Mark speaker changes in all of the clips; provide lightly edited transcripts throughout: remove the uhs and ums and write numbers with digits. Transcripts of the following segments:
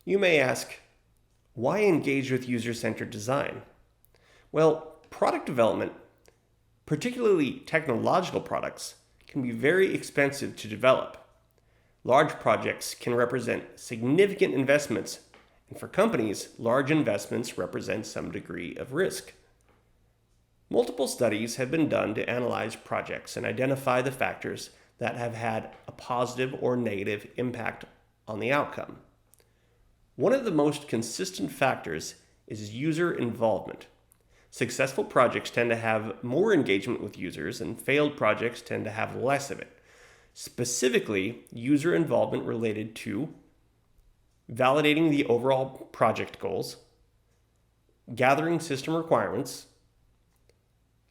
Speaker 1: You may ask, why engage with user-centered design? Well, product development, particularly technological products, can be very expensive to develop. Large projects can represent significant investments, and for companies, large investments represent some degree of risk. Multiple studies have been done to analyze projects and identify the factors that have had a positive or negative impact on the outcome. One of the most consistent factors is user involvement. Successful projects tend to have more engagement with users, and failed projects tend to have less of it. Specifically, user involvement related to validating the overall project goals, gathering system requirements,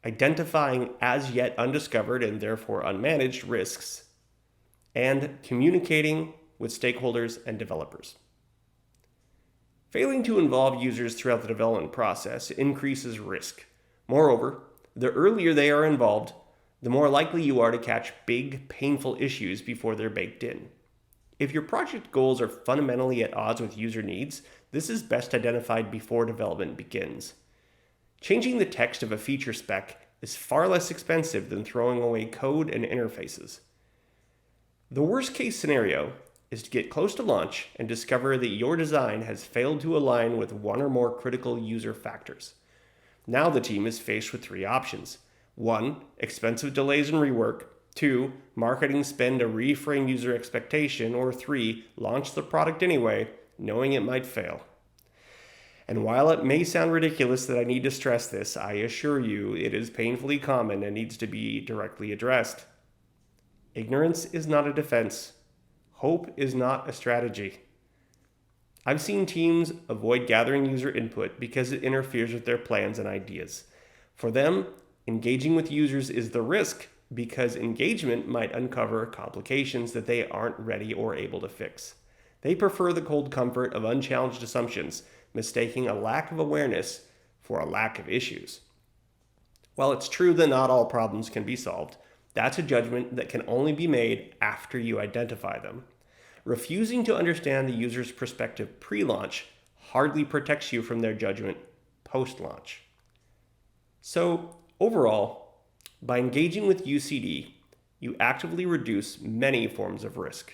Speaker 1: identifying as yet undiscovered and therefore unmanaged risks, and communicating with stakeholders and developers. Failing to involve users throughout the development process increases risk. Moreover, the earlier they are involved, the more likely you are to catch big, painful issues before they're baked in. If your project goals are fundamentally at odds with user needs, this is best identified before development begins. Changing the text of a feature spec is far less expensive than throwing away code and interfaces. The worst case scenario is to get close to launch and discover that your design has failed to align with one or more critical user factors. Now the team is faced with three options. 1. Expensive delays and rework. 2. Marketing spend to reframe user expectation. Or 3. Launch the product anyway, knowing it might fail. And while it may sound ridiculous that I need to stress this, I assure you it is painfully common and needs to be directly addressed. Ignorance is not a defense. Hope is not a strategy. I've seen teams avoid gathering user input because it interferes with their plans and ideas. For them, engaging with users is the risk because engagement might uncover complications that they aren't ready or able to fix. They prefer the cold comfort of unchallenged assumptions, mistaking a lack of awareness for a lack of issues. While it's true that not all problems can be solved, that's a judgment that can only be made after you identify them. Refusing to understand the user's perspective pre-launch hardly protects you from their judgment post-launch. So, overall, by engaging with UCD, you actively reduce many forms of risk.